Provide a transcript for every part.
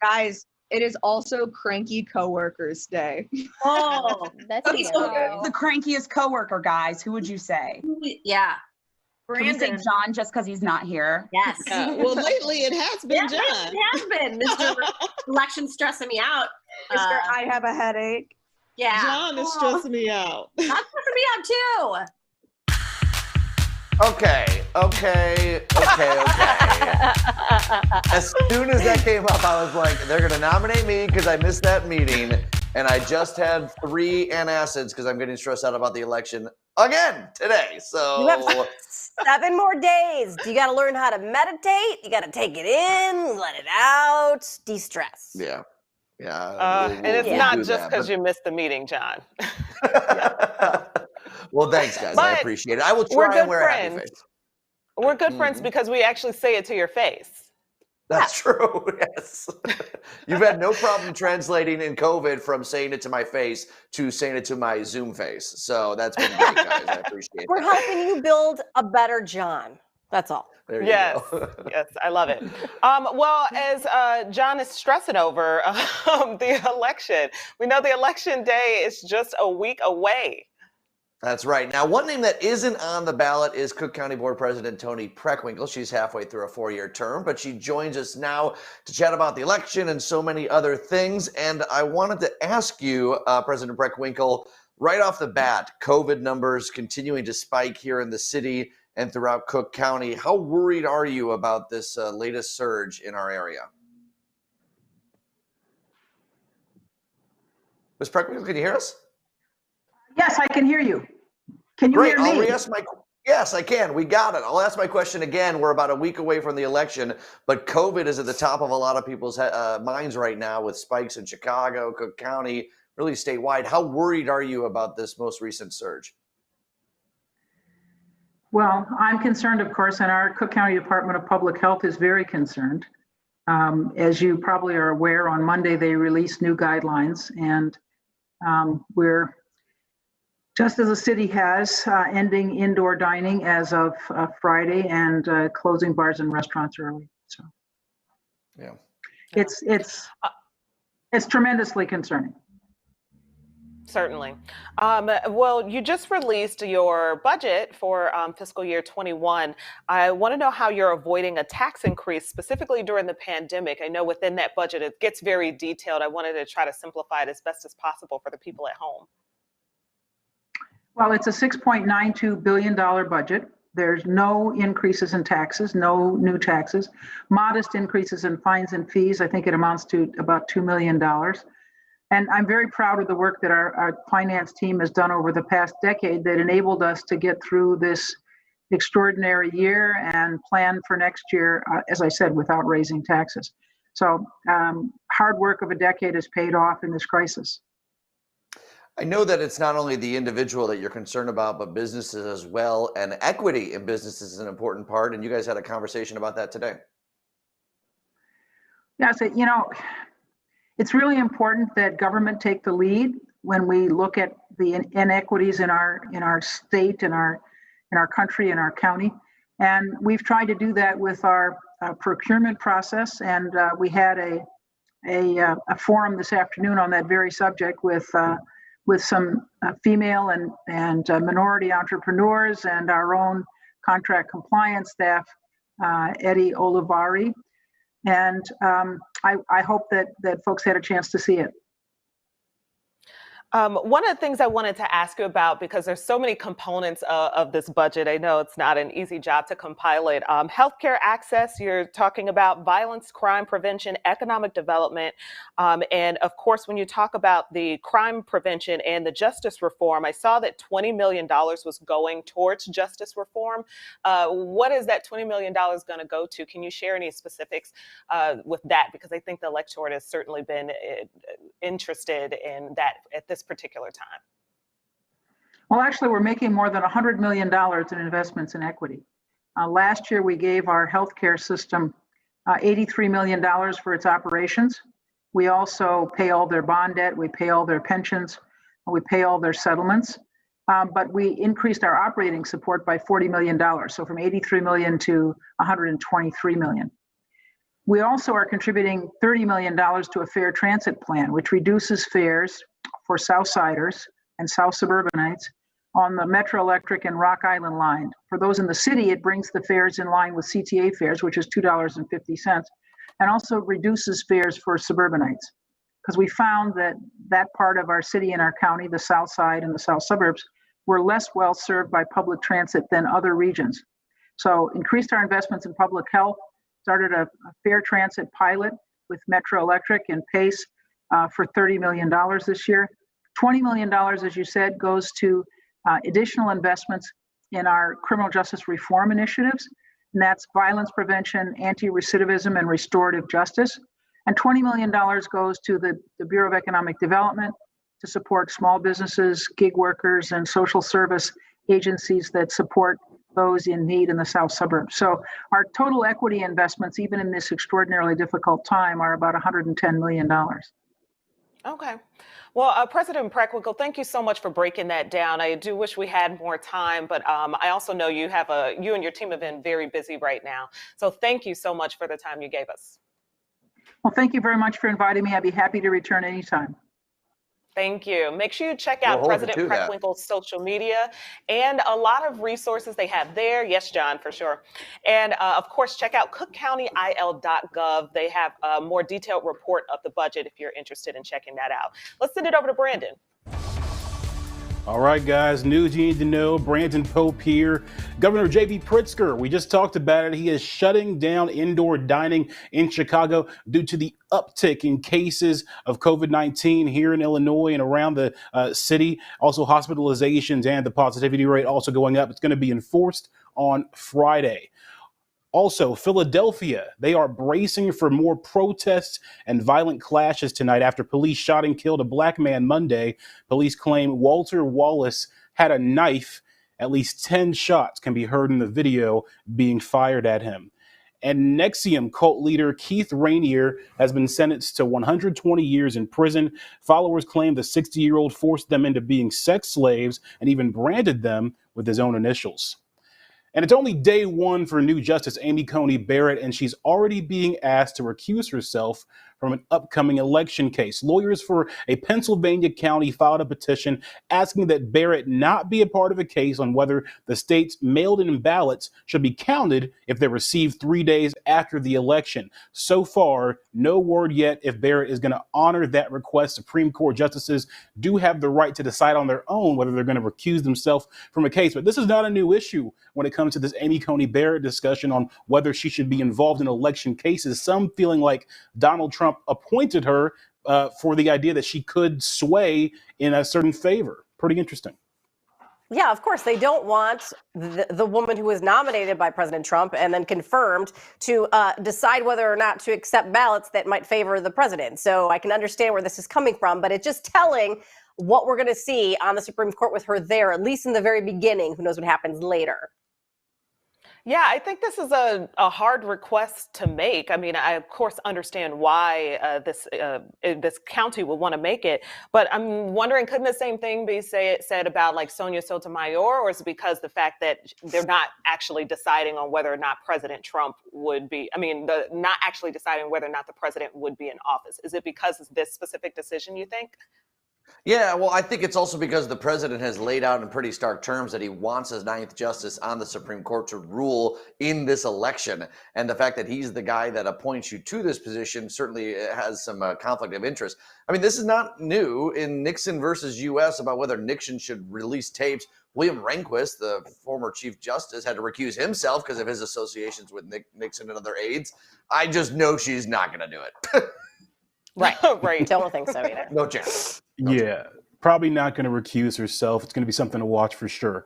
Guys, it is also Cranky Coworkers Day. Oh, That's Okay, so adorable. the crankiest coworker, guys, who would you say? Yeah. Can we say Brandon. John just because he's not here? Yes. Well, lately it has been John. It has been. Mr. Election stressing me out. Mr. I have a headache. Yeah. John is stressing me out. That's stressing me out too. Okay. As soon as that came up, I was like, they're going to nominate me because I missed that meeting. And I just had 3 antacids because I'm getting stressed out about the election again today. So you have 7 more days. You got to learn how to meditate. You got to take it in, let it out, de-stress. Yeah. And it's not just because you missed the meeting, John. Well, thanks, guys. I appreciate it. I will We're try good and wear a happy friends. face. We're good friends because we actually say it to your face. That's true. Yes. You've had no problem translating in COVID from saying it to my face to saying it to my Zoom face. So that's been great, guys. I appreciate We're that. helping you build a better John. That's all. There you Yes, go. yes, I love it. Well, as John is stressing over the election, we know the election day is just a week away. That's right. Now, one name that isn't on the ballot is Cook County Board President Toni Preckwinkle. She's halfway through a 4-year term, but she joins us now to chat about the election and so many other things. And I wanted to ask you, President Preckwinkle, right off the bat, COVID numbers continuing to spike here in the city and throughout Cook County. How worried are you about this latest surge in our area? Ms. Preckwinkle, can you hear us? Yes, I can hear you. Can you hear me? Yes, I can. We got it. I'll ask my question again. We're about a week away from the election, but COVID is at the top of a lot of people's minds right now with spikes in Chicago, Cook County, really statewide. How worried are you about this most recent surge? Well, I'm concerned, of course, and our Cook County Department of Public Health is very concerned. As you probably are aware, on Monday they released new guidelines, and we're, just as the city has, ending indoor dining as of Friday and closing bars and restaurants early. So, yeah, it's tremendously concerning. Certainly. Well, you just released your budget for fiscal year 21. I want to know how you're avoiding a tax increase, specifically during the pandemic. I know within that budget, it gets very detailed. I wanted to try to simplify it as best as possible for the people at home. Well, it's a $6.92 billion budget. There's no increases in taxes, no new taxes, modest increases in fines and fees. I think it amounts to about $2 million. And I'm very proud of the work that our finance team has done over the past decade that enabled us to get through this extraordinary year and plan for next year, as I said, without raising taxes. So hard work of a decade has paid off in this crisis. I know that it's not only the individual that you're concerned about, but businesses as well. And equity in businesses is an important part. And you guys had a conversation about that today. Yeah, so, you know, it's really important that government take the lead when we look at the inequities in our state, in our country, in our county, and we've tried to do that with our procurement process. And we had a forum this afternoon on that very subject with some female and minority entrepreneurs and our own contract compliance staff, Eddie Olivari. And I hope that folks had a chance to see it. One of the things I wanted to ask you about, because there's so many components of this budget, I know it's not an easy job to compile it. Healthcare access, you're talking about violence, crime prevention, economic development. And of course, when you talk about the crime prevention and the justice reform, I saw that $20 million was going towards justice reform. What is that $20 million going to go to? Can you share any specifics with that? Because I think the electorate has certainly been interested in that at this particular time. Well, actually, we're making more than $100 million in investments in equity. Last year, we gave our healthcare system $83 million for its operations. We also pay all their bond debt, we pay all their pensions, we pay all their settlements. But we increased our operating support by $40 million. So from $83 million to $123 million. We also are contributing $30 million to a fair transit plan, which reduces fares for Southsiders and South suburbanites on the Metro Electric and Rock Island line. For those in the city, it brings the fares in line with CTA fares, which is $2.50, and also reduces fares for suburbanites. Because we found that that part of our city and our county, the South Side and the South suburbs, were less well served by public transit than other regions. So increased our investments in public health, started a fair transit pilot with Metro Electric and Pace for $30 million this year. $20 million, as you said, goes to additional investments in our criminal justice reform initiatives, and that's violence prevention, anti-recidivism, and restorative justice. And $20 million goes to the Bureau of Economic Development to support small businesses, gig workers, and social service agencies that support those in need in the South suburbs. So our total equity investments, even in this extraordinarily difficult time, are about $110 million. Okay. Well, President Preckwinkle, thank you so much for breaking that down. I do wish we had more time, but I also know you and your team have been very busy right now. So thank you so much for the time you gave us. Well, thank you very much for inviting me. I'd be happy to return anytime. Thank you. Make sure you check out We'll hold you President to that. Preckwinkle's social media and a lot of resources they have there. Yes, John, for sure. And of course, check out cookcountyil.gov. They have a more detailed report of the budget if you're interested in checking that out. Let's send it over to Brandon. All right, guys, news you need to know. Brandon Pope here. Governor J.B. Pritzker, we just talked about it. He is shutting down indoor dining in Chicago due to the uptick in cases of COVID-19 here in Illinois and around the city. Also, hospitalizations and the positivity rate also going up. It's going to be enforced on Friday. Also, Philadelphia, they are bracing for more protests and violent clashes tonight after police shot and killed a black man Monday. Police claim Walter Wallace had a knife. At least 10 shots can be heard in the video being fired at him. And NXIVM cult leader Keith Rainier has been sentenced to 120 years in prison. Followers claim the 60-year-old forced them into being sex slaves and even branded them with his own initials. And it's only day one for new Justice Amy Coney Barrett, and she's already being asked to recuse herself from an upcoming election case. Lawyers for a Pennsylvania county filed a petition asking that Barrett not be a part of a case on whether the state's mailed-in ballots should be counted if they're received 3 days after the election. So far, no word yet if Barrett is going to honor that request. Supreme Court justices do have the right to decide on their own whether they're going to recuse themselves from a case. But this is not a new issue when it comes to this Amy Coney Barrett discussion on whether she should be involved in election cases. Some feeling like Donald Trump appointed her for the idea that she could sway in a certain favor. Pretty interesting. Yeah, of course. They don't want the woman who was nominated by President Trump and then confirmed to decide whether or not to accept ballots that might favor the president. So I can understand where this is coming from, but it's just telling what we're going to see on the Supreme Court with her there, at least in the very beginning. Who knows what happens later? Yeah, I think this is a hard request to make. I mean, I, of course, understand why this county would want to make it. But I'm wondering, couldn't the same thing be said about like Sonia Sotomayor? Or is it because the fact that they're not actually deciding on whether or not President Trump would be, not actually deciding whether or not the president would be in office? Is it because of this specific decision, you think? Yeah, well, I think it's also because the president has laid out in pretty stark terms that he wants his ninth justice on the Supreme Court to rule in this election. And the fact that he's the guy that appoints you to this position certainly has some conflict of interest. I mean, this is not new. In Nixon versus U.S. about whether Nixon should release tapes, William Rehnquist, the former Chief Justice, had to recuse himself because of his associations with Nixon and other aides. I just know she's not going to do it. Right. Right. Don't think so either. No chance. Yeah, probably not going to recuse herself. It's going to be something to watch for sure.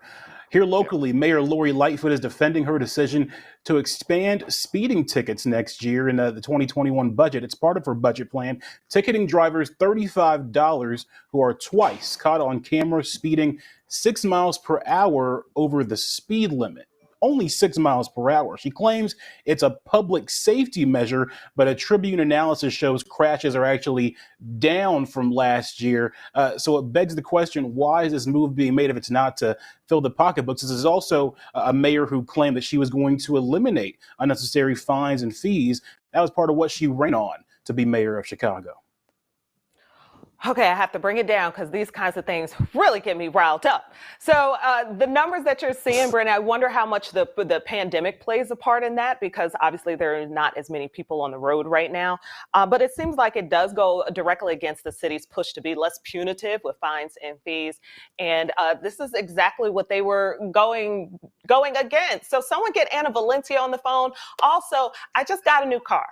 Here locally, Mayor Lori Lightfoot is defending her decision to expand speeding tickets next year in the 2021 budget. It's part of her budget plan, ticketing drivers $35 who are twice caught on camera speeding 6 miles per hour over the speed limit. Only 6 miles per hour. She claims it's a public safety measure, but a Tribune analysis shows crashes are actually down from last year. So it begs the question, why is this move being made if it's not to fill the pocketbooks? This is also a mayor who claimed that she was going to eliminate unnecessary fines and fees That was part of what she ran on to be mayor of Chicago. Okay, I have to bring it down because these kinds of things really get me riled up. So the numbers that you're seeing, Brandon, I wonder how much the pandemic plays a part in that, because obviously there are not as many people on the road right now. But it seems like it does go directly against the city's push to be less punitive with fines and fees. And this is exactly what they were going against. So someone get Anna Valencia on the phone. Also, I just got a new car.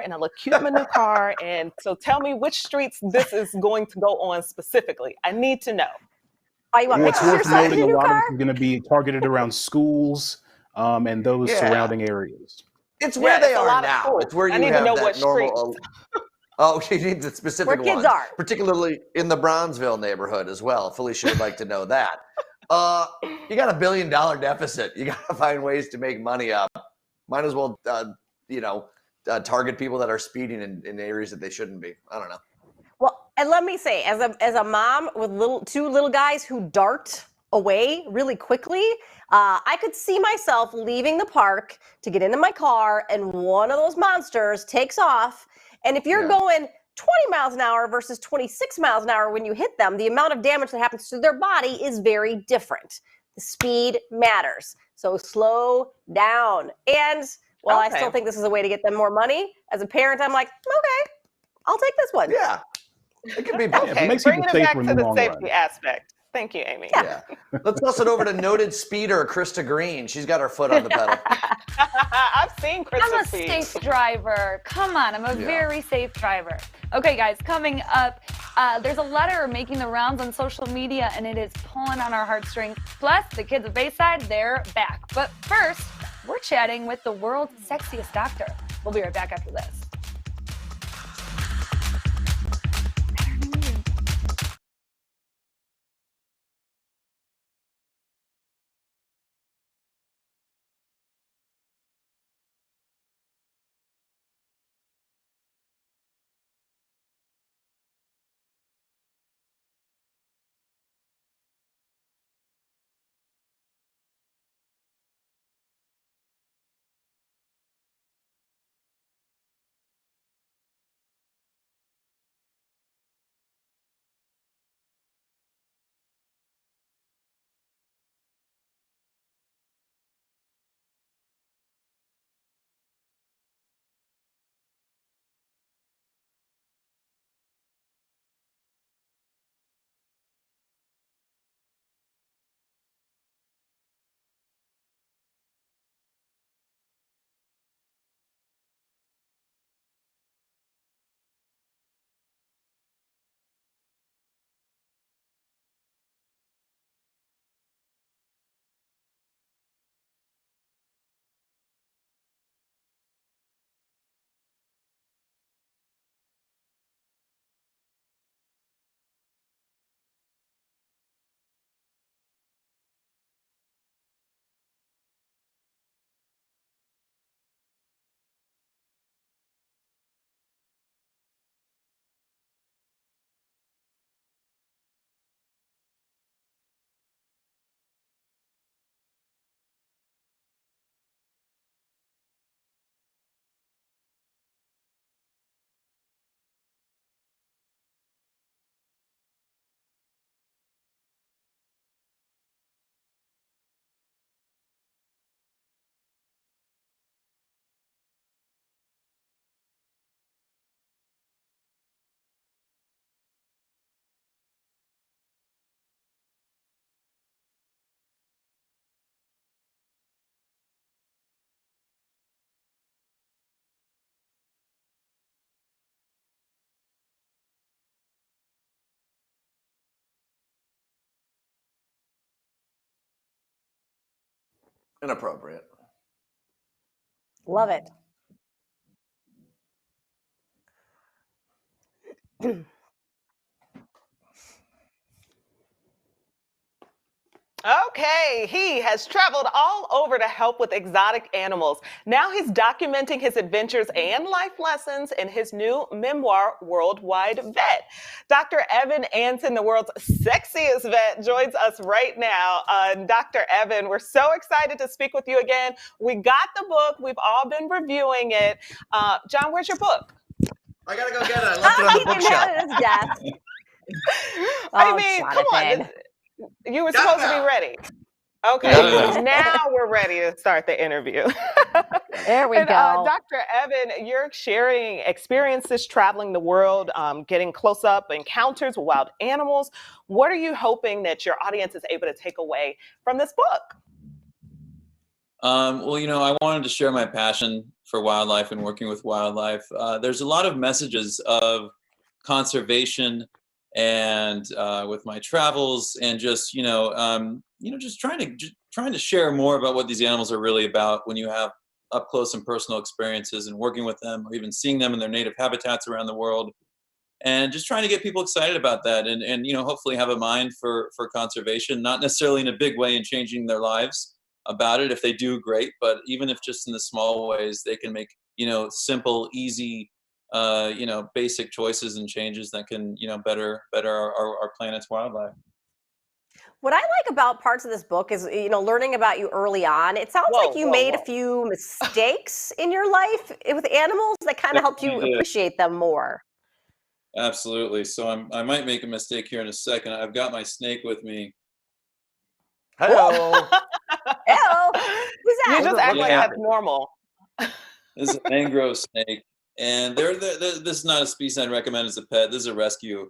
And I look cute in my new car. And so tell me which streets this is going to go on specifically. I need to know. Oh, you want What's pictures worth yourself in noting, a a new lot of car? this is going to be targeted around schools and those surrounding areas. It's where they are now. It's where I you need to have know that what normal. Oh, you need the specific Where ones, kids are. particularly in the Bronzeville neighborhood as well. Felicia would like to know that. You got $1 billion deficit. You got to find ways to make money up. Might as well, target people that are speeding in areas that they shouldn't be. I don't know. Well, and let me say, as a mom with two little guys who dart away really quickly, I could see myself leaving the park to get into my car, and one of those monsters takes off. And if you're going 20 miles an hour versus 26 miles an hour when you hit them, the amount of damage that happens to their body is very different. The speed matters. So slow down. And while I still think this is a way to get them more money, as a parent, I'm like, okay, I'll take this one. Yeah. It could be both. Yeah, it makes bringing people it back safer to in the the long safety run. aspect. Thank you, Amy. Yeah. Let's toss it over to noted speeder Krista Green. She's got her foot on the pedal. I've seen Krista I'm a speed. safe driver. Come on, I'm a very safe driver. Okay, guys, coming up, there's a letter making the rounds on social media, and it is pulling on our heartstrings. Plus, the kids at Bayside, they're back. But first, we're chatting with the world's sexiest doctor. We'll be right back after this. Inappropriate. Love it. Okay, he has traveled all over to help with exotic animals. Now he's documenting his adventures and life lessons in his new memoir, Worldwide Vet. Dr. Evan Antin, the world's sexiest vet, joins us right now. Dr. Evan, we're so excited to speak with you again. We got the book. We've all been reviewing it. John, where's your book? I gotta go get it. I left it on the He didn't bookshelf. have it at his desk. I Oh, mean, come Jonathan. on. You were Got supposed it to be now. ready. Okay, Got it now we're ready to start the interview. There we And, go. Dr. Evan, you're sharing experiences traveling the world, getting close up encounters with wild animals. What are you hoping that your audience is able to take away from this book? Well, I wanted to share my passion for wildlife and working with wildlife. There's a lot of messages of conservation and with my travels and just, just trying to share more about what these animals are really about when you have up close and personal experiences and working with them or even seeing them in their native habitats around the world. And just trying to get people excited about that and hopefully have a mind for conservation, not necessarily in a big way in changing their lives about it. If they do, great, but even if just in the small ways they can make simple, easy basic choices and changes that can better our planet's wildlife. What I like about parts of this book is, learning about you early on. It sounds like you made a few mistakes in your life with animals that kind of helped you appreciate them more. Absolutely. So I might make a mistake here in a second. I've got my snake with me. Hello. Hello. Who's that? You just act like that's normal. This is a mangrove snake. And this is not a species I'd recommend as a pet. This is a rescue.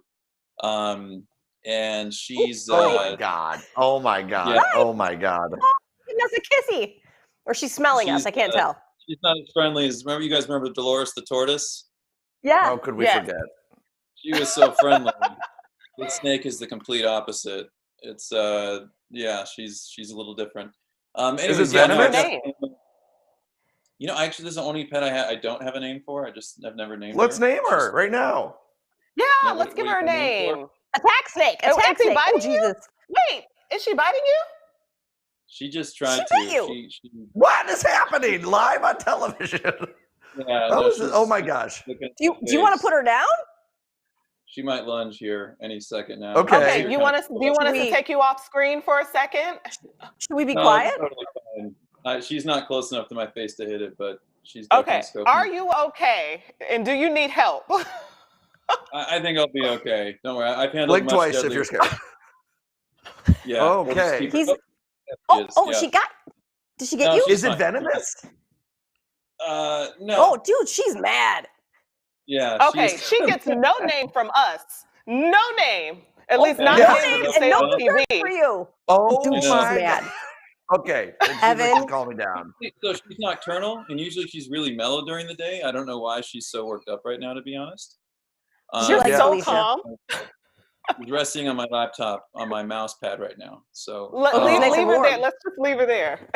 And she's oh my god. Yeah. Oh my god. That's a kissy. Or she's smelling us. I can't tell. She's not as friendly as you guys remember Dolores the tortoise? Yeah. How could we forget? She was so friendly. This snake is the complete opposite. It's she's a little different. Anyways, is it venomous? Actually, this is the only pet I don't have a name for. I've never named her. Let's name her right now. Yeah, let's give her a name. Attack snake. Attack snake. Biting Oh, Jesus. Wait, is she biting you? She just tried bit to. you. What is happening live on television? Yeah, oh my gosh. Do you want to put her down? She might lunge here any second now. Okay. Do you want us to take you off screen for a second? Should we be quiet? Totally fine. She's not close enough to my face to hit it, but she's okay. Scoping. Are you okay? And do you need help? I think I'll be okay. Don't worry. I've handled Blink much twice if deadlier- you're scared. Yeah. Okay. Did she get you? Is it venomous? No. Oh, dude, she's mad. Yeah. Okay, she gets no name from us. No name. At least not no here name to and say no on concern TV. for you. Oh, Dude, she's mad. Okay. Evan. Just calm me down. So she's nocturnal, and usually she's really mellow during the day. I don't know why she's so worked up right now, to be honest. You're like so Alicia. calm. She's resting on my laptop on my mouse pad right now. So Leave nice and her warm. there. Let's just leave her there.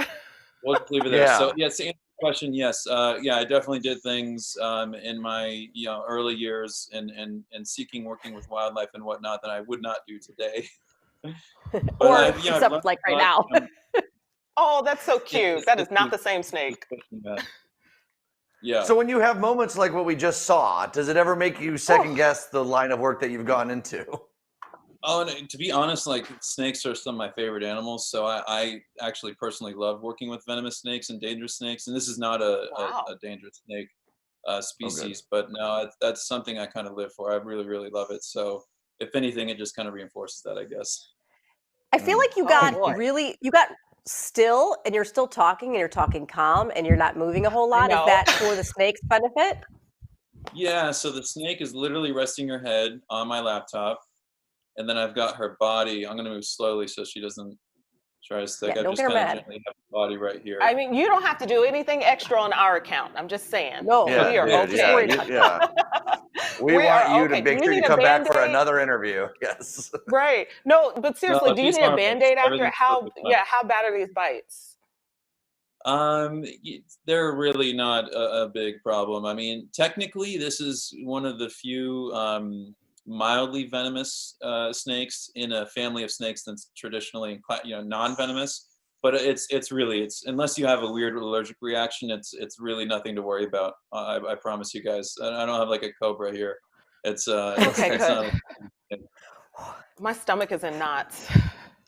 we'll just leave it there. Yeah. So yes, to answer the question, yes, I definitely did things in my early years and seeking working with wildlife and whatnot that I would not do today. Or except like right now. Oh, that's so cute. That is not the same snake. Yeah. So when you have moments like what we just saw, does it ever make you second guess the line of work that you've gone into? Oh, and to be honest, like snakes are some of my favorite animals. So I actually personally love working with venomous snakes and dangerous snakes. And this is not a dangerous snake species, but no, that's something I kind of live for. I really, really love it. So if anything, it just kind of reinforces that, I guess. I feel like you got still and you're still talking and you're talking calm and you're not moving a whole lot. Is that for the snake's benefit? Yeah, so the snake is literally resting her head on my laptop, and then I've got her body. I'm going to move slowly so she doesn't try to stick. I just kind of gently have the body right here. I mean, you don't have to do anything extra on our account. I'm just saying. No, we are okay. We want you to make sure you come back for another interview. Yes. Right. No, but seriously, No, do you need a Band-Aid after? How bad are these bites? They're really not a big problem. I mean, technically, this is one of the few mildly venomous snakes in a family of snakes that's traditionally non-venomous. But it's unless you have a weird allergic reaction, it's really nothing to worry about. I promise you guys. I don't have like a cobra here. It's Okay, it's good. not. My stomach is in knots.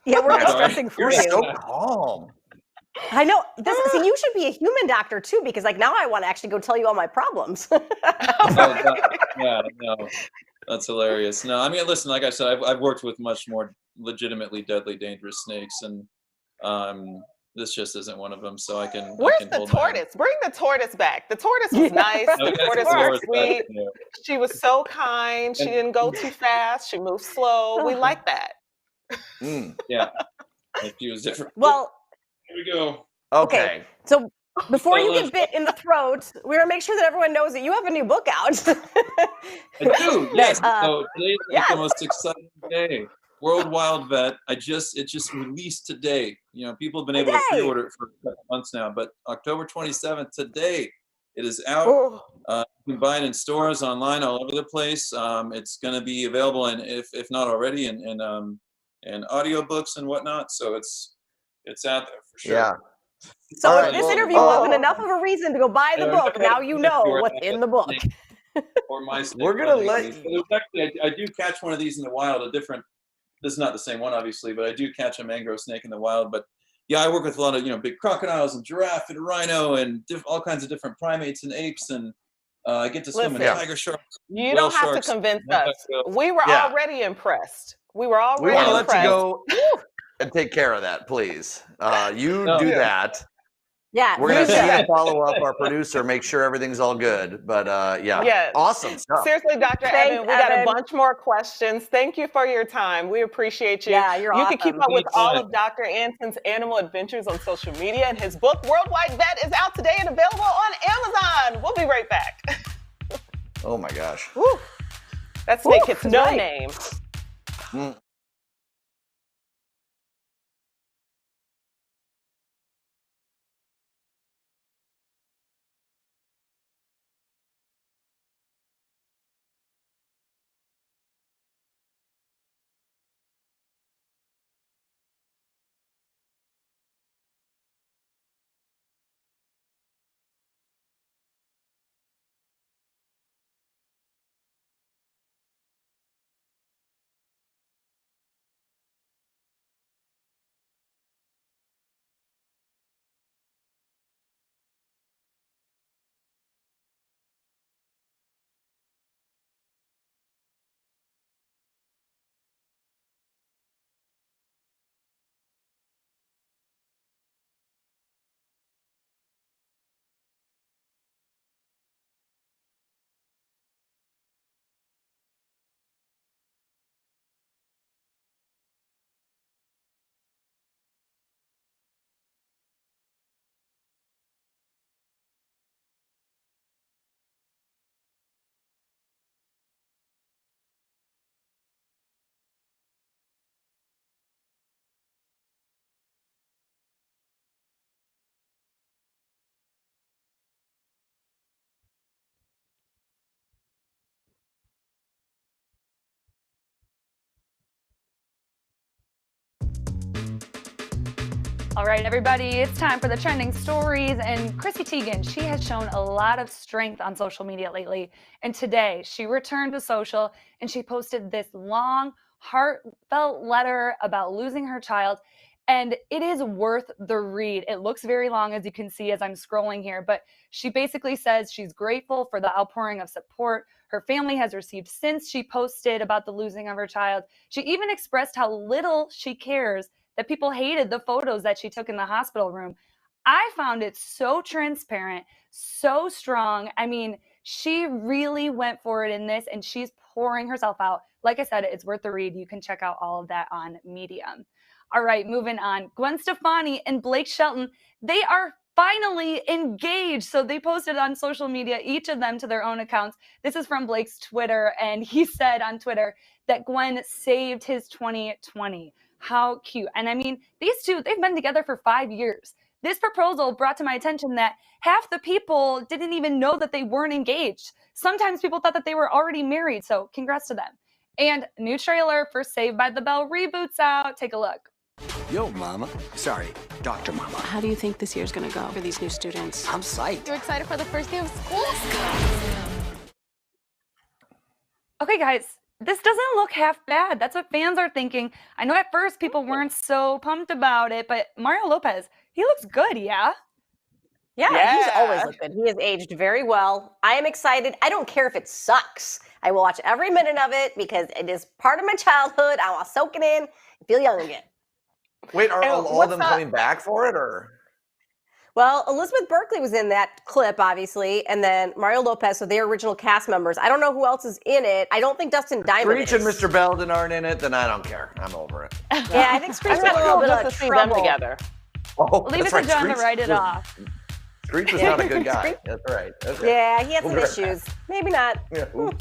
Yeah, we're all Sorry. stressing for You're you. so calm. I know. See, you should be a human doctor too, because like now I want to actually go tell you all my problems. Oh, God. Yeah, no, that's hilarious. No, I mean, listen, like I said, I've worked with much more legitimately deadly, dangerous snakes, and this just isn't one of them. So I can. Where's I can the hold my own. tortoise? Bring the tortoise back. The tortoise was nice. No, The we gotta tortoise get the was horse back sweet. in there. She was so kind. She didn't go too fast. She moved slow. We like that. Yeah, she was different. Well, Here we go. Okay. So before you let's get bit in the throat, we're gonna make sure that everyone knows that you have a new book out. I do. Yes. That, So today's like yes. the most exciting day. World Wild Vet. It just released today. You know, people have been able to Today. pre-order it for months now, but October 27th today, it is out. Oh. You can buy it in stores, online, all over the place. It's going to be available, and if not already, in audiobooks and whatnot. So it's out there for sure. Yeah. So All if right, this well, interview wasn't enough of a reason to go buy the Yeah, book, okay. now you know what's in the book. Or my snake, We're gonna one of let these. But there's actually, I do catch one of these in the wild. This is not the same one, obviously, but I do catch a mangrove snake in the wild. But yeah, I work with a lot of big crocodiles and giraffe and rhino and all kinds of different primates and apes, and I get to swim in Listen, tiger sharks. You whale don't have sharks, to convince humpback us. whales. We were Yeah. already impressed. We were We already want to let you impressed. go and take care of that, please. You No. do Yeah. that. Yeah, We're gonna use have that. Tia follow up, our producer, make sure everything's all good. But yeah, Yes. awesome stuff. Seriously, Dr. Thanks, Evan, we got a Evan. bunch more questions. Thank you for your time. We appreciate you. Yeah, you're You can keep awesome. up with all Anytime. of Dr. Antin's animal adventures on social media, and his book, Worldwide Vet, is out today and available on Amazon. We'll be right back. Oh my gosh. Woo. That snake Woo, gets that's no right. name. Mm. All right, everybody, it's time for the trending stories. And Chrissy Teigen, she has shown a lot of strength on social media lately. And today she returned to social and she posted this long, heartfelt letter about losing her child. And it is worth the read. It looks very long, as you can see as I'm scrolling here, but she basically says she's grateful for the outpouring of support her family has received since she posted about the losing of her child. She even expressed how little she cares that people hated the photos that she took in the hospital room. I found it so transparent, so strong. I mean, she really went for it in this and she's pouring herself out. Like I said, it's worth the read. You can check out all of that on Medium. All right, moving on. Gwen Stefani and Blake Shelton, they are finally engaged. So they posted on social media, each of them to their own accounts. This is from Blake's Twitter, and he said on Twitter that Gwen saved his 2020. How cute. And I mean, these two, they've been together for 5 years. This proposal brought to my attention that half the people didn't even know that they weren't engaged. Sometimes people thought that they were already married. So congrats to them. And new trailer for Saved by the Bell reboots out. Take a look. Yo, Mama. Sorry, Dr. Mama. How do you think this year's gonna go for these new students? I'm psyched. You excited for the first day of school? Okay, guys, this doesn't look half bad. That's what fans are thinking. I know at first people weren't so pumped about it, but Mario Lopez, he looks good, yeah? Yeah, he's always looked good. He has aged very well. I am excited. I don't care if it sucks. I will watch every minute of it because it is part of my childhood. I want to soak it in and feel young again. Wait, are all of them coming back for it, or? Well, Elizabeth Berkley was in that clip, obviously, and then Mario Lopez, so they're original cast members. I don't know who else is in it. I don't think Dustin Diamond Screech is. and Mr. Belden aren't in it, then I don't care. I'm over it. Yeah, I think Screech got a little bit of see them trouble. together. Oh, Leave it to John to write it off. Screech was not a good guy. That's right. Okay. Yeah, he had some We'll be right issues. Maybe not. Yeah. Ooh.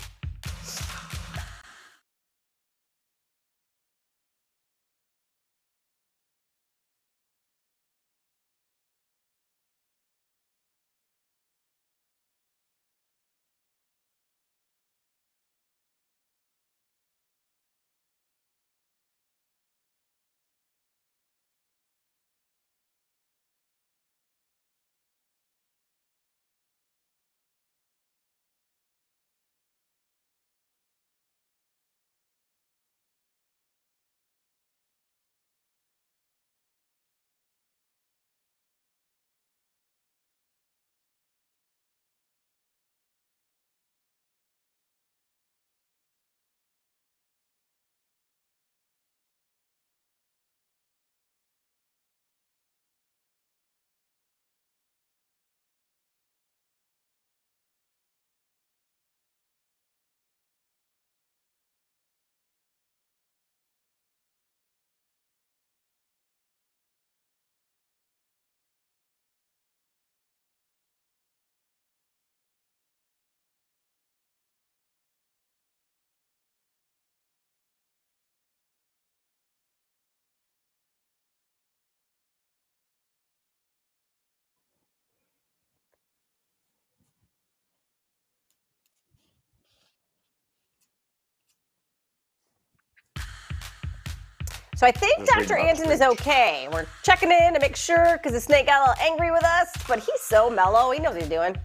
So I think Just reading Dr. about Antin is Screech. okay. We're checking in to make sure because the snake got a little angry with us, but he's so mellow. He knows what he's doing.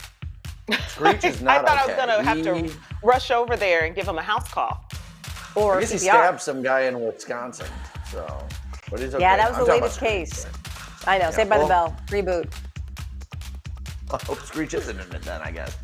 Screech is I not thought okay. I was going to have to rush over there and give him a house call. Or I guess he CPR. stabbed some guy in Wisconsin. So, but he's okay. Yeah, that was I'm the talking latest about case. Screech. I know. Yeah, Saved by the well- Bell. Reboot. I hope Screech isn't in it then, I guess.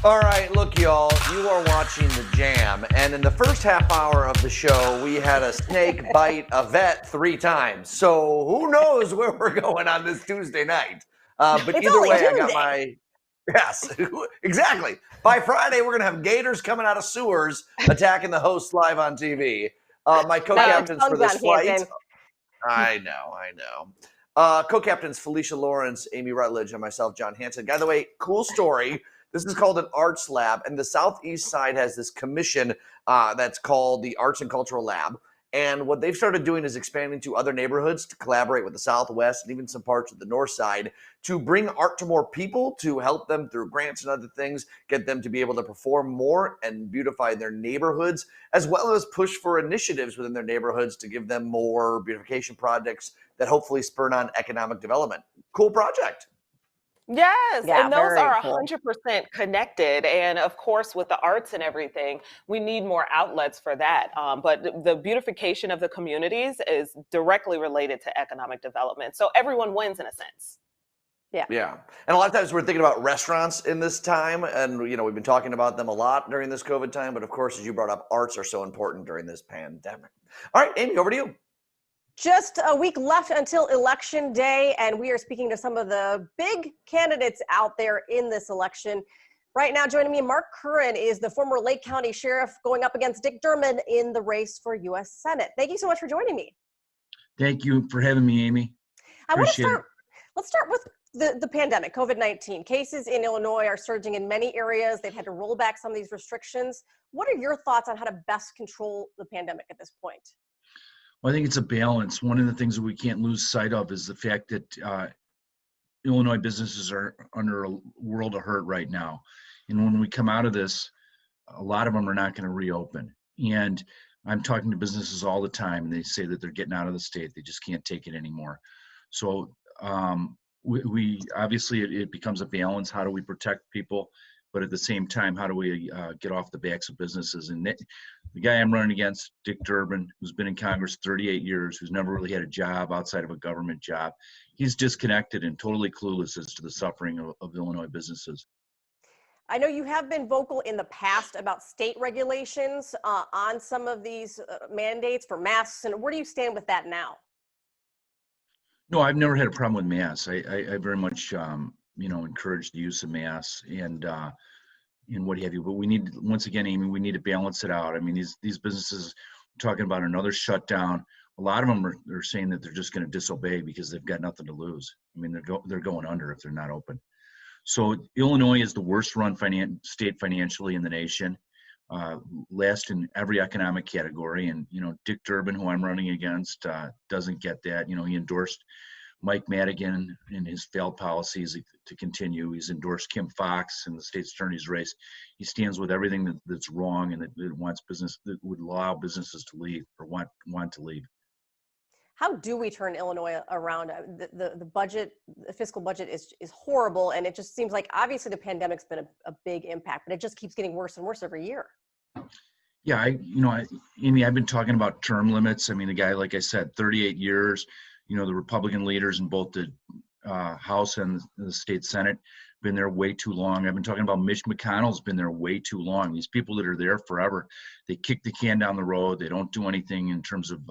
All right, look, y'all, you are watching The Jam, and in the first half hour of the show, we had a snake bite a vet 3 times. So who knows where we're going on this Tuesday night? But It's either only way, I Tuesday. got my... Yes, exactly. By Friday, we're going to have gators coming out of sewers attacking the hosts live on TV. My co-captains for this flight... I know. Co-captains Felicia Lawrence, Amy Rutledge, and myself, John Hansen. By the way, cool story. This is called an arts lab, and the Southeast side has this commission that's called the Arts and Cultural Lab. And what they've started doing is expanding to other neighborhoods to collaborate with the Southwest and even some parts of the North side to bring art to more people, to help them through grants and other things, get them to be able to perform more and beautify their neighborhoods, as well as push for initiatives within their neighborhoods to give them more beautification projects that hopefully spur on economic development. Cool project. Yes, Yeah, and those very are cool. 100% connected. And of course, with the arts and everything, we need more outlets for that. But the beautification of the communities is directly related to economic development. So everyone wins in a sense. Yeah. And a lot of times we're thinking about restaurants in this time. And, you know, we've been talking about them a lot during this COVID time. But of course, as you brought up, arts are so important during this pandemic. All right, Amy, over to you. Just a week left until Election Day, and we are speaking to some of the big candidates out there in this election. Right now, joining me, Mark Curran is the former Lake County Sheriff going up against Dick Durbin in the race for U.S. Senate. Thank you so much for joining me. Thank you for having me, Amy. Let's start with the pandemic, COVID-19. Cases in Illinois are surging in many areas. They've had to roll back some of these restrictions. What are your thoughts on how to best control the pandemic at this point? Well, I think it's a balance. One of the things that we can't lose sight of is the fact that Illinois businesses are under a world of hurt right now. And when we come out of this, a lot of them are not going to reopen. And I'm talking to businesses all the time, and they say that they're getting out of the state. They just can't take it anymore. So we obviously, it becomes a balance. How do we protect people? But at the same time, how do we get off the backs of businesses? And the guy I'm running against, Dick Durbin, who's been in Congress 38 years, who's never really had a job outside of a government job, he's disconnected and totally clueless as to the suffering of Illinois businesses. I know you have been vocal in the past about state regulations on some of these mandates for masks, and where do you stand with that now? No, I've never had a problem with masks. I very much encourage the use of masks and what have you. But we need, once again, Amy, we need to balance it out. I mean, these businesses, talking about another shutdown, a lot of them are saying that they're just going to disobey because they've got nothing to lose. I mean, they're going under if they're not open. So Illinois is the worst run state financially in the nation, last in every economic category. And, Dick Durbin, who I'm running against, doesn't get that. He endorsed Mike Madigan in his failed policies to continue. He's endorsed Kim Foxx in the state's attorney's race. He stands with everything that's wrong and that would allow businesses to leave or want to leave. How do we turn Illinois around? The budget, the fiscal budget is horrible, and it just seems like obviously the pandemic's been a big impact, but it just keeps getting worse and worse every year. Yeah, Amy, I've been talking about term limits. I mean, the guy, like I said, 38 years. The Republican leaders in both the House and the state Senate been there way too long. I've been talking about Mitch McConnell's been there way too long. These people that are there forever, they kick the can down the road. They don't do anything in terms of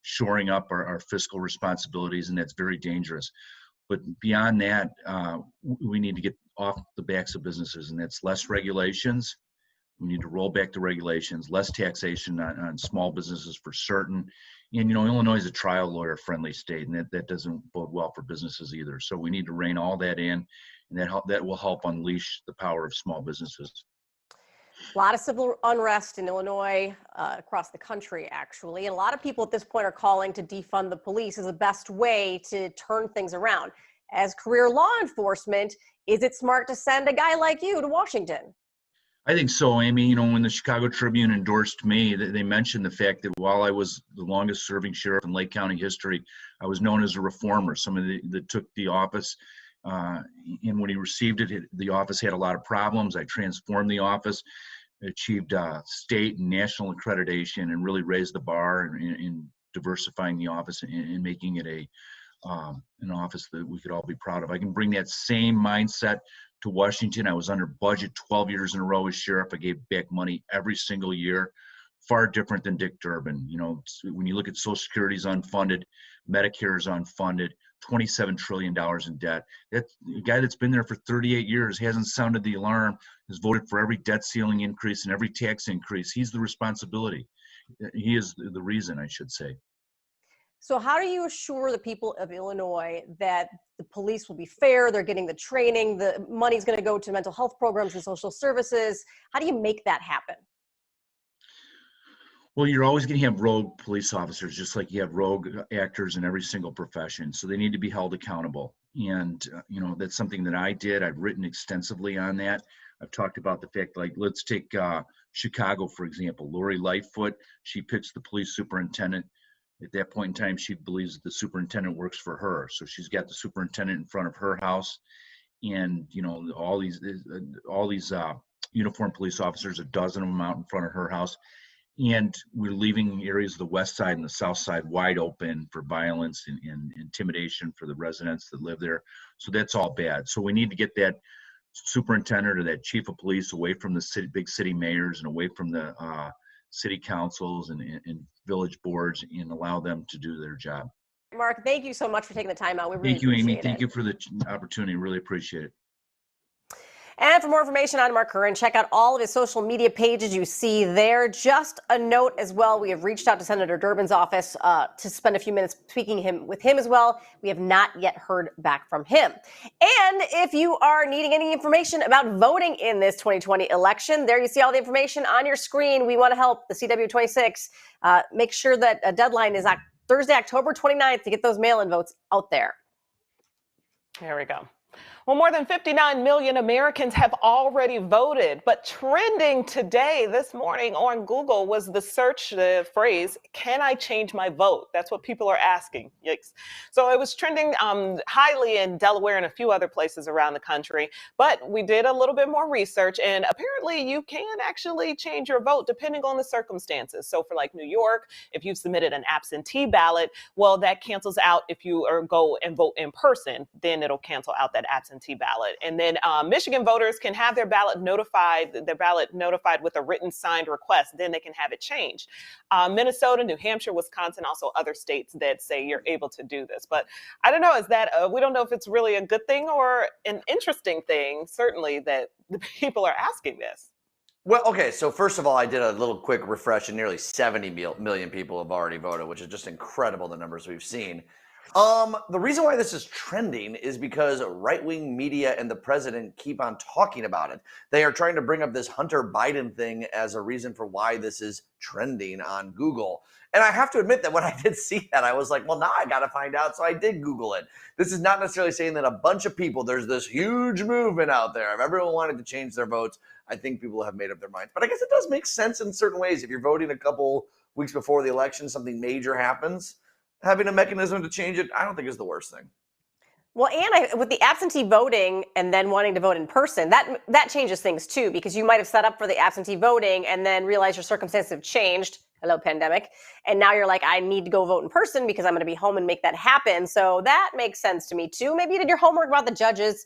shoring up our fiscal responsibilities, and that's very dangerous. But beyond that, we need to get off the backs of businesses, and that's less regulations. We need to roll back the regulations, less taxation on small businesses for certain. And, Illinois is a trial lawyer friendly state, and that doesn't bode well for businesses either. So we need to rein all that in, and that will help unleash the power of small businesses. A lot of civil unrest in Illinois, across the country, actually. And a lot of people at this point are calling to defund the police as the best way to turn things around. As career law enforcement, is it smart to send a guy like you to Washington? I think so, Amy. When the Chicago Tribune endorsed me, they mentioned the fact that while I was the longest serving sheriff in Lake County history, I was known as a reformer, somebody that took the office. And when he received it, the office had a lot of problems. I transformed the office, achieved state and national accreditation, and really raised the bar in diversifying the office and making it a an office that we could all be proud of. I can bring that same mindset to Washington. I was under budget 12 years in a row as sheriff. I gave back money every single year. Far different than Dick Durbin. You know, when you look at Social Security's unfunded, Medicare is unfunded, $27 trillion in debt. That guy that's been there for 38 years hasn't sounded the alarm, has voted for every debt ceiling increase and every tax increase. He's the responsibility. He is the reason, I should say. So how do you assure the people of Illinois that the police will be fair, they're getting the training, the money's going to go to mental health programs and social services? How do you make that happen? Well, you're always going to have rogue police officers, just like you have rogue actors in every single profession. So they need to be held accountable. And, you know, that's something that I did. I've written extensively on that. I've talked about the fact, like, let's take Chicago, for example. Lori Lightfoot, she picks the police superintendent. At that point in time, she believes that the superintendent works for her. So she's got the superintendent in front of her house. And, you know, all these uniformed police officers, a dozen of them out in front of her house. And we're leaving areas of the west side and the south side wide open for violence and intimidation for the residents that live there. So that's all bad. So we need to get that superintendent or that chief of police away from the big city mayors and away from the city councils and village boards, and allow them to do their job. Mark, thank you so much for taking the time out. We really Thank you, Amy. appreciate Thank it. you for the opportunity. Really appreciate it. And for more information on Mark Curran, check out all of his social media pages you see there. Just a note as well, we have reached out to Senator Durbin's office to spend a few minutes speaking with him as well. We have not yet heard back from him. And if you are needing any information about voting in this 2020 election, there you see all the information on your screen. We want to help the CW26 make sure that a deadline is Thursday, October 29th to get those mail-in votes out there. There we go. Well, more than 59 million Americans have already voted, but trending today, this morning on Google, was the search, the phrase, "Can I change my vote?" That's what people are asking. Yikes. So it was trending highly in Delaware and a few other places around the country, but we did a little bit more research, and apparently you can actually change your vote depending on the circumstances. So for like New York, if you've submitted an absentee ballot, well, that cancels out if you go and vote in person, then it'll cancel out that absentee ballot. And then Michigan voters can have their ballot notified with a written signed request. Then they can have it changed. Minnesota, New Hampshire, Wisconsin, also other states that say you're able to do this. But I don't know, is that we don't know if it's really a good thing or an interesting thing, certainly, that the people are asking this. Well, okay, so first of all, I did a little quick refresh, and nearly 70 million people have already voted, which is just incredible, the numbers we've seen. The reason why this is trending is because right-wing media and the president keep on talking about it. They are trying to bring up this Hunter Biden thing as a reason for why this is trending on Google. And I have to admit that when I did see that, I was like, well, now I got to find out. So I did Google it. This is not necessarily saying that a bunch of people, there's this huge movement out there of everyone wanting to change their votes. I think people have made up their minds. But I guess it does make sense in certain ways. If you're voting a couple weeks before the election, something major happens, having a mechanism to change it, I don't think is the worst thing. Well, and with the absentee voting and then wanting to vote in person, that changes things too, because you might have set up for the absentee voting and then realize your circumstances have changed. Hello, pandemic. And now you're like, I need to go vote in person because I'm going to be home and make that happen. So that makes sense to me too. Maybe you did your homework about the judges,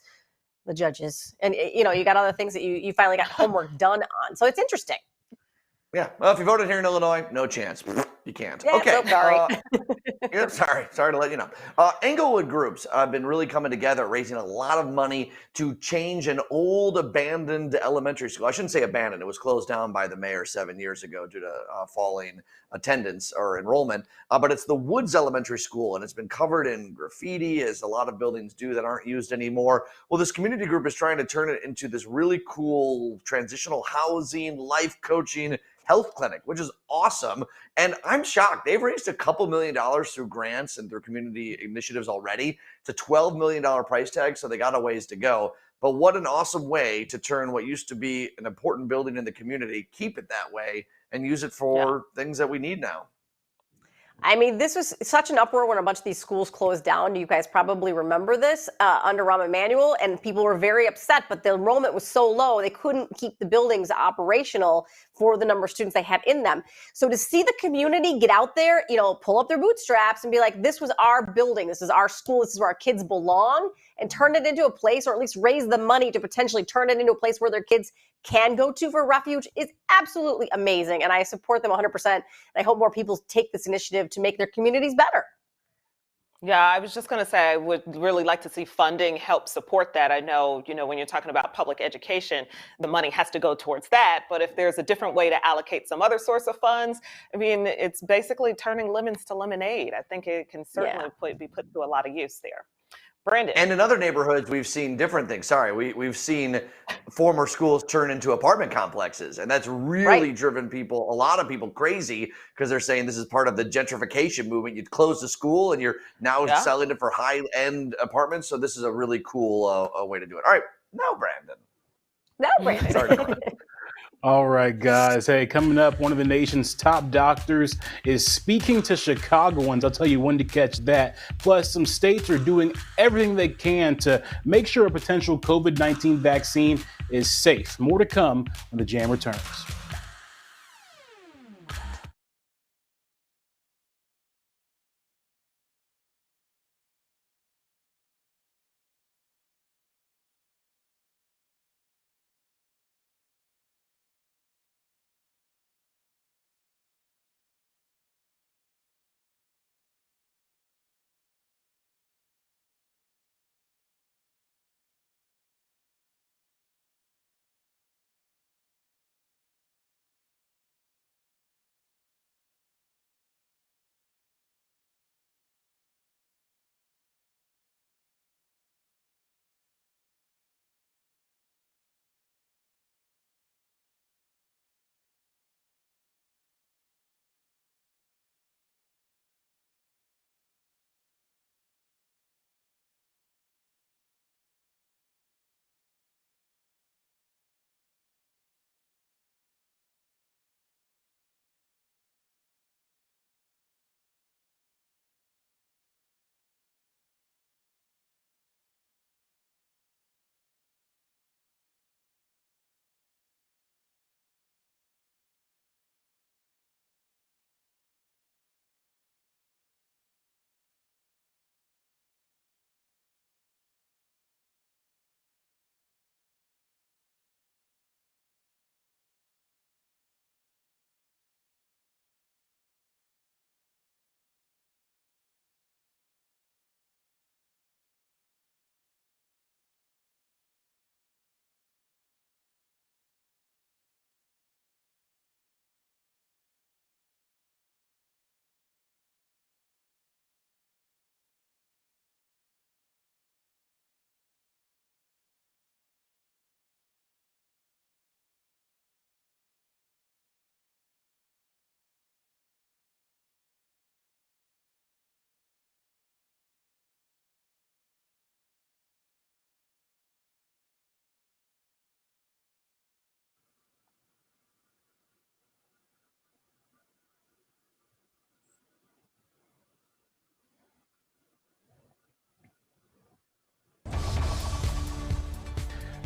and you got other things that you finally got homework done on. So it's interesting. Yeah. Well, if you voted here in Illinois, no chance. You can't. Yeah, okay. So sorry. Yeah, sorry to let you know. Englewood groups have been really coming together, raising a lot of money to change an old abandoned elementary school. I shouldn't say abandoned. It was closed down by the mayor 7 years ago due to falling attendance or enrollment. But it's the Woods Elementary School, and it's been covered in graffiti, as a lot of buildings do that aren't used anymore. Well, this community group is trying to turn it into this really cool transitional housing, life coaching, health clinic, which is awesome. And I'm shocked. They've raised a couple $1 million through grants and through community initiatives already. It's a $12 million price tag, so they got a ways to go. But what an awesome way to turn what used to be an important building in the community, keep it that way, and use it for things that we need now. I mean, this was such an uproar when a bunch of these schools closed down. You guys probably remember this under Rahm Emanuel, and people were very upset, but the enrollment was so low, they couldn't keep the buildings operational for the number of students they had in them. So to see the community get out there, pull up their bootstraps and be like, this was our building, this is our school, this is where our kids belong, and turn it into a place, or at least raise the money to potentially turn it into a place where their kids can go to for refuge, is absolutely amazing. And I support them 100%. And I hope more people take this initiative to make their communities better. Yeah, I was just going to say I would really like to see funding help support that. I know, when you're talking about public education, the money has to go towards that. But if there's a different way to allocate some other source of funds, I mean, it's basically turning lemons to lemonade. I think it can certainly be put to a lot to use there. Brandon. And in other neighborhoods, we've seen different things. Sorry, we've seen former schools turn into apartment complexes, and that's really driven a lot of people crazy, because they're saying this is part of the gentrification movement. You close the school, and you're now selling it for high-end apartments. So this is a really cool way to do it. All right, now Brandon. Sorry, Brandon. All right, guys. Hey, coming up, one of the nation's top doctors is speaking to Chicagoans. I'll tell you when to catch that. Plus, some states are doing everything they can to make sure a potential COVID-19 vaccine is safe. More to come when the Jam returns.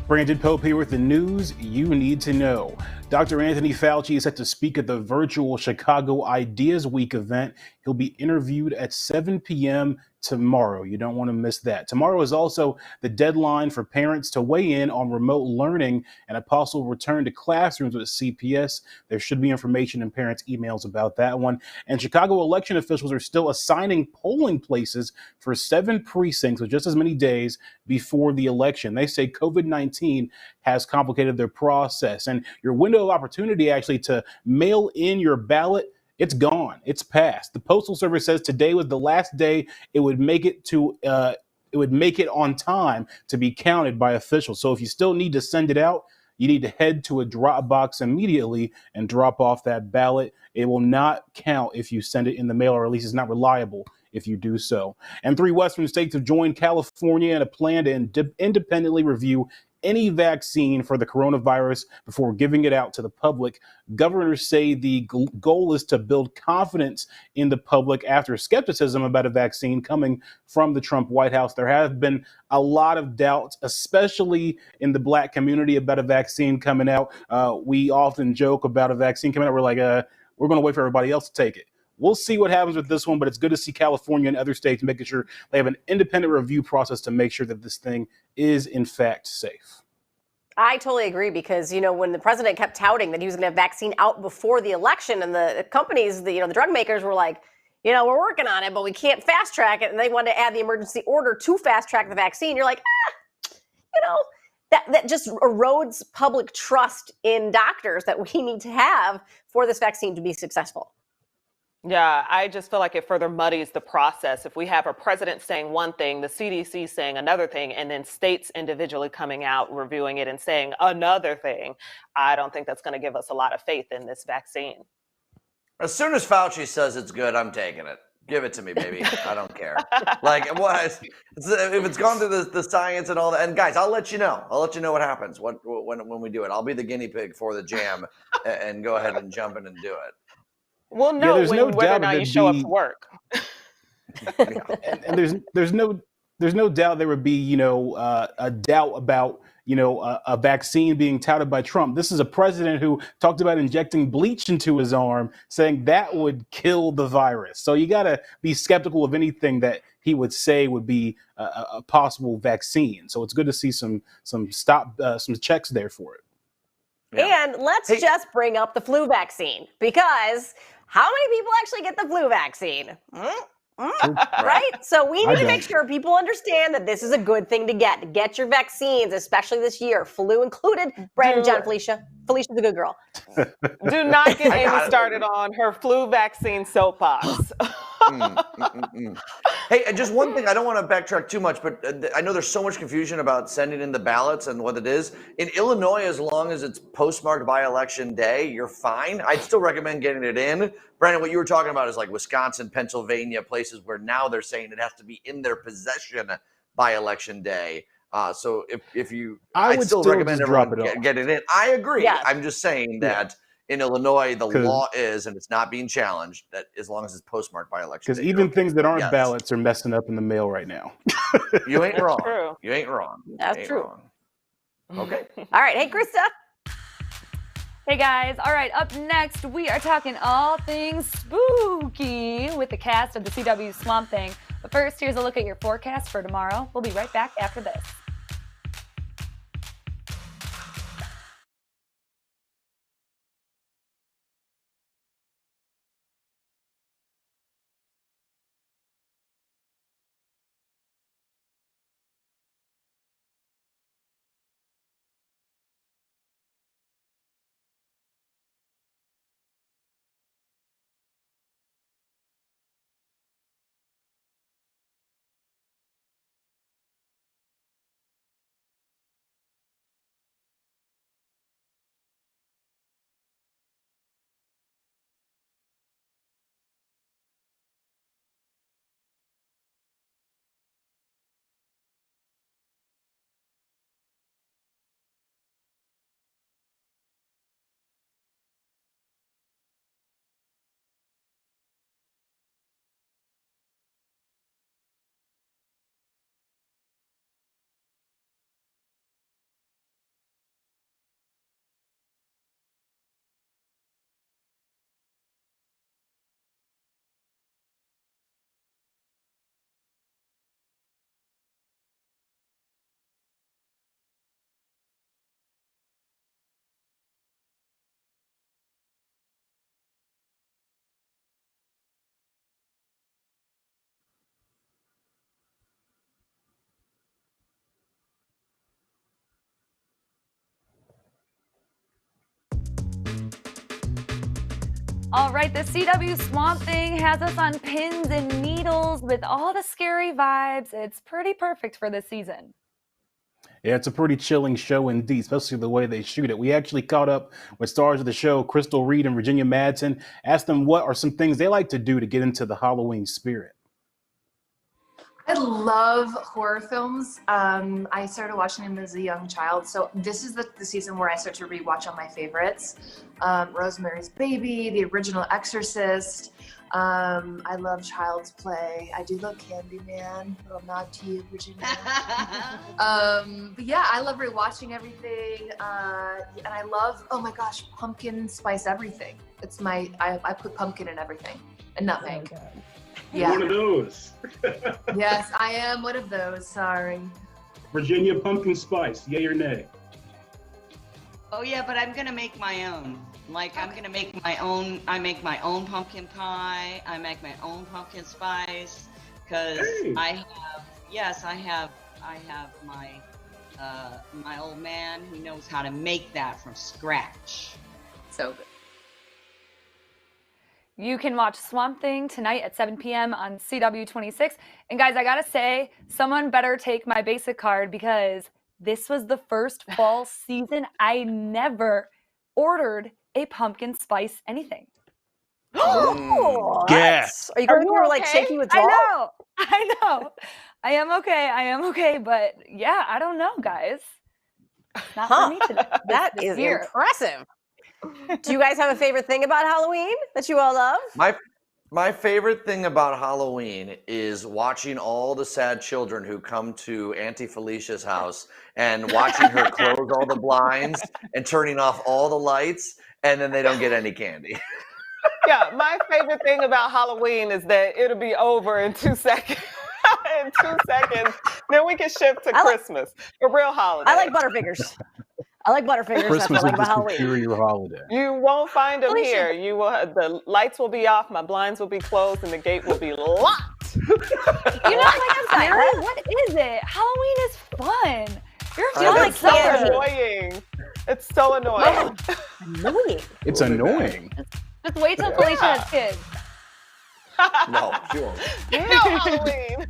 Brandon Pope here with the news you need to know. Dr. Anthony Fauci is set to speak at the virtual Chicago Ideas Week event. He'll be interviewed at 7 p.m. tomorrow. You don't want to miss that. Tomorrow is also the deadline for parents to weigh in on remote learning and a possible return to classrooms with CPS. There should be information in parents' emails about that one. And Chicago election officials are still assigning polling places for 7 precincts with just as many days before the election. They say COVID-19 has complicated their process, and your window of opportunity actually to mail in your ballot, it's gone. It's passed. The Postal Service says today was the last day it would make it on time to be counted by officials. So if you still need to send it out, you need to head to a drop box immediately and drop off that ballot. It will not count if you send it in the mail, or at least it's not reliable if you do so. And 3 Western states have joined California in a plan to independently review any vaccine for the coronavirus before giving it out to the public. Governors say the goal is to build confidence in the public after skepticism about a vaccine coming from the Trump White House. There have been a lot of doubts, especially in the Black community, about a vaccine coming out. We often joke about a vaccine coming out. We're like, we're going to wait for everybody else to take it. We'll see what happens with this one, but it's good to see California and other states making sure they have an independent review process to make sure that this thing is, in fact, safe. I totally agree because, when the president kept touting that he was going to have vaccine out before the election and the companies, the drug makers were like, we're working on it, but we can't fast track it. And they wanted to add the emergency order to fast track the vaccine. You're like, that just erodes public trust in doctors that we need to have for this vaccine to be successful. Yeah, I just feel like it further muddies the process. If we have a president saying one thing, the CDC saying another thing, and then states individually coming out, reviewing it and saying another thing, I don't think that's going to give us a lot of faith in this vaccine. As soon as Fauci says it's good, I'm taking it. Give it to me, baby. I don't care. If it's gone through the science and all that. And guys, I'll let you know. I'll let you know what happens when we do it. I'll be the guinea pig for the jam and go ahead and jump in and do it. We'll know whether or not you show up to work. And there's no doubt there would be, a doubt about, a vaccine being touted by Trump. This is a president who talked about injecting bleach into his arm, saying that would kill the virus. So you got to be skeptical of anything that he would say would be a possible vaccine. So it's good to see some checks there for it. Yeah. And let's just bring up the flu vaccine, because how many people actually get the flu vaccine? Right? So we need to make sure people understand that this is a good thing to get. Get your vaccines, especially this year, flu included. Brandon, John, Felicia. Felicia's a good girl. Do not get Amy started on her flu vaccine soapbox. Hey, just one thing. I don't want to backtrack too much, but I know there's so much confusion about sending in the ballots and what it is. In Illinois, as long as it's postmarked by election day, you're fine. I'd still recommend getting it in. Brandon, what you were talking about is like Wisconsin, Pennsylvania, places where now they're saying it has to be in their possession by election day. So if you, I'd still recommend everyone get it in. I agree. Yes. I'm just saying that in Illinois, the law is, and it's not being challenged, that as long as it's postmarked by election day. Because even things that aren't ballots are messing up in the mail right now. You ain't wrong. True. You ain't wrong. That's true. Wrong. Okay. All right. Hey, Krista. Hey guys, all right, up next, we are talking all things spooky with the cast of the CW Swamp Thing. But first, here's a look at your forecast for tomorrow. We'll be right back after this. All right, the CW Swamp Thing has us on pins and needles with all the scary vibes. It's pretty perfect for this season. Yeah, it's a pretty chilling show indeed, especially the way they shoot it. We actually caught up with stars of the show, Crystal Reed and Virginia Madsen, asked them what are some things they like to do to get into the Halloween spirit. I love horror films. I started watching them as a young child, so this is the season where I start to rewatch all my favorites. Rosemary's Baby, the original Exorcist. I love Child's Play. I do love Candyman. Little nod to you, Virginia. But yeah, I love rewatching everything, and I love, oh my gosh, pumpkin spice everything. It's I put pumpkin in everything and nutmeg. Oh, yeah. One of those. Yes, I am one of those. Sorry. Virginia pumpkin spice, yay or nay? Oh yeah, but I'm gonna make my own. Like I'm gonna make my own. I make my own pumpkin pie. I make my own pumpkin spice because I have my my old man who knows how to make that from scratch. So good. You can watch Swamp Thing tonight at 7 p.m. on CW26. And guys, I gotta say, someone better take my basic card because this was the first fall season I never ordered a pumpkin spice anything. Oh, Yes. Are you going to like shaky withdrawal? I know. I am okay. But yeah, I don't know, guys. Not for me today. That is impressive. Do you guys have a favorite thing about Halloween that you all love? My favorite thing about Halloween is watching all the sad children who come to Auntie Felicia's house and watching her close all the blinds and turning off all the lights, and then they don't get any candy. Yeah, my favorite thing about Halloween is that it'll be over in 2 seconds. In 2 seconds, then we can shift to Christmas, a real holiday. I like Butterfingers. That's what I Christmas like is about the Halloween. superior holiday. You won't find them here. You will. The lights will be off, my blinds will be closed, and the gate will be locked. You're not like scary? What is it? Halloween is fun. You're It's so annoying. It's so annoying. Annoying. It's annoying. Just wait till Felicia has kids. No, sure. No Halloween.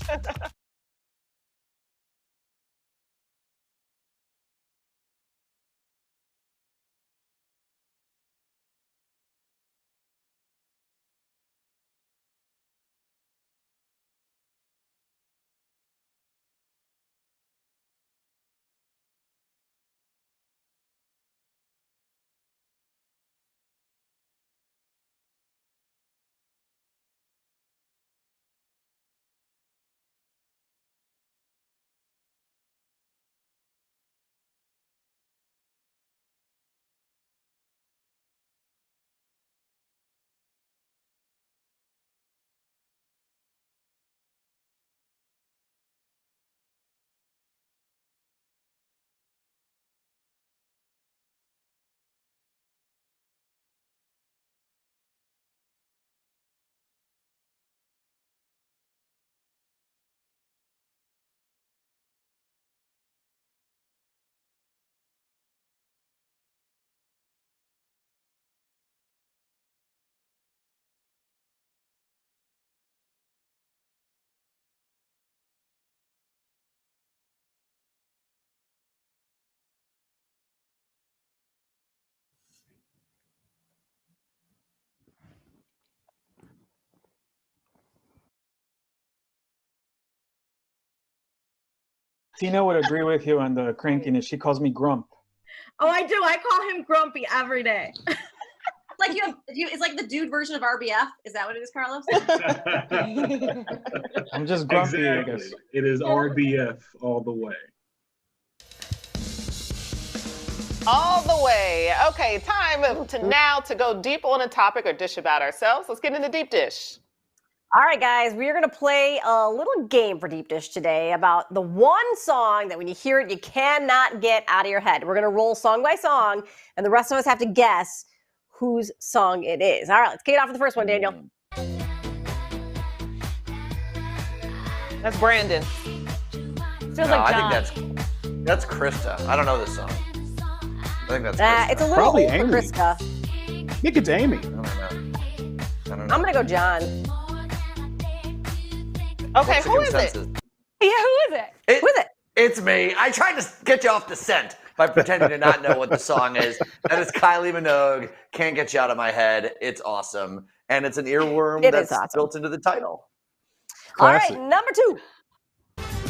Tina would agree with you on the crankiness. She calls me grump. Oh, I do. I call him Grumpy every day. Like it's like the dude version of RBF. Is that what it is, Carlos? I'm just grumpy, I guess. It is RBF all the way. All the way. Okay, time to go deep on a topic or dish about ourselves. Let's get into deep dish. All right, guys, we are going to play a little game for Deep Dish today about the one song that when you hear it, you cannot get out of your head. We're going to roll song by song, and the rest of us have to guess whose song it is. All right, let's kick it off with the first one, Daniel. That's Brandon. Feels No, like I John. think that's Krista. I don't know this song. I think that's Krista. It's a little Probably old for Amy. Krista. I think it's Amy. I don't know. I'm going to go John. Okay, What's the who is it? consensus? Yeah, who is it? Who is it? It's me. I tried to get you off the scent by pretending to not know what the song is. That is Kylie Minogue. Can't get you out of my head. It's awesome. And it's an earworm It is that's awesome. built into the title. All Classic. right, number 2.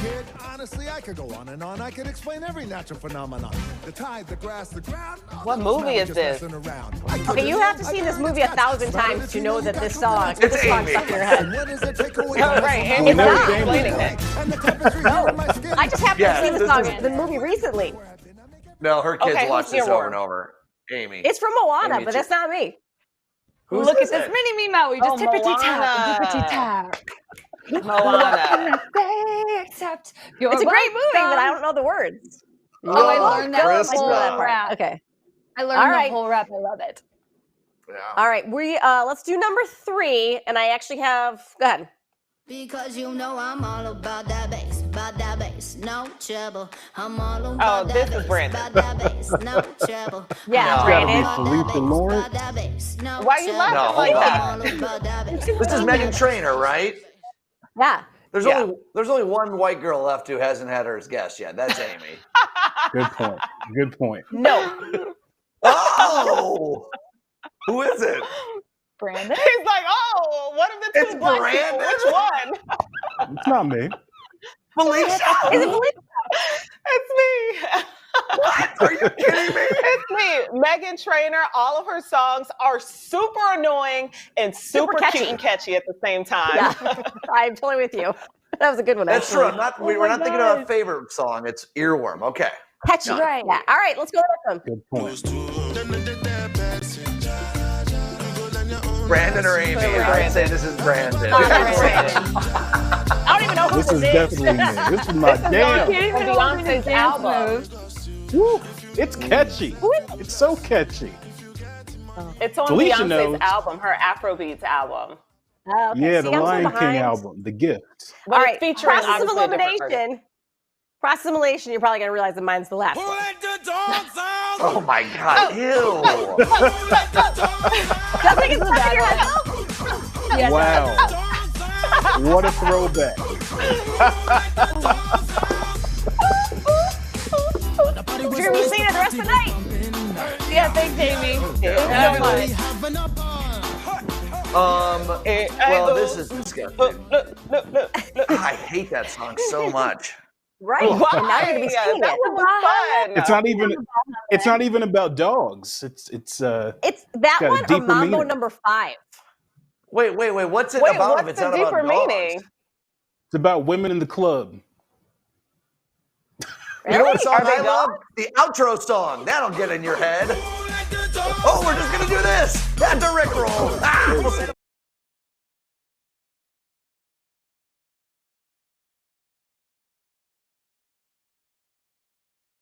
kid. Honestly, I could go on and on. I could explain every natural phenomenon. The tide, the grass, the ground. What movie is this? Okay, you have to see this movie 1,000 times to know that this song stuck in your head. Oh, right. It's Amy not. explaining it. No, I just happened to see the song, the movie recently. No, her kids Okay, watch who's this your over and over. Amy. It's from Moana, Amy, but that's not me. Look at this mini me Maui. Just tippity tap, Moana. tippity tap. Moana. Except you're It's a great movie, but I welcome. don't know the words. Oh, I learned that Krista. whole that part. rap. Okay. I learned All the right. whole rap. I love it. Yeah. All right, let's do number 3, and I actually have. Go ahead. Because you know I'm all about that bass, no trouble. I'm all about Oh, this is Brandon. that bass, no trouble. Yeah, No. Brandon. Felicia Lawrence. Why you laughing No, like hold that? This is Megan Trainor, right? Yeah. There's only one white girl left who hasn't had her as guest yet. That's Amy. Good point. Good point. No. Oh, who is it? Brandon. He's like, oh, one of the two It's black Brandon. people. Which one? It's not me. Felicia. Is it Felicia? It's me. What? Are you kidding me? It's me. Megan Trainor. All of her songs are super annoying and super catchy. cute and catchy at the same time. Yeah, I'm totally with you. That was a good one. That's actually. true. We're not thinking of a favorite song. It's Earworm. Okay. Catchy. Right. Yeah. All right, let's go to the next one. Good point. Brandon or Amy? I'd say this is Brandon. I don't even know who This is this definitely me. This is my jam. From Beyonce's album. Woo, it's catchy. It's so catchy. It's on Felicia Beyonce's knows. album, her Afrobeats album. Oh, okay. Yeah, See, the I'm so Lion King behind. album, The Gift. But All it's right, featuring process of obviously a different person. elimination. Process of elimination, you're probably going to realize that mine's the last one. Oh my God! Ew! Doesn't it get stuck in your head though? Yes. Wow. What a throwback. You're going to be singing it the rest of the night. Yeah, thanks, Amy. Well, this is disgusting. I hate that song so much. Right. Why? And now you're going to be singing That it. was fun. It's not even about dogs. It's that got a one or deeper Mambo meaning. number 5? Wait. What's it Wait, about if what's it's the not about deeper dogs? meaning? It's about women in the club. You know what song Are they I love? The outro song. That'll get in your head. Oh, we're just gonna do this. That's a Rickroll. Ah, we'll say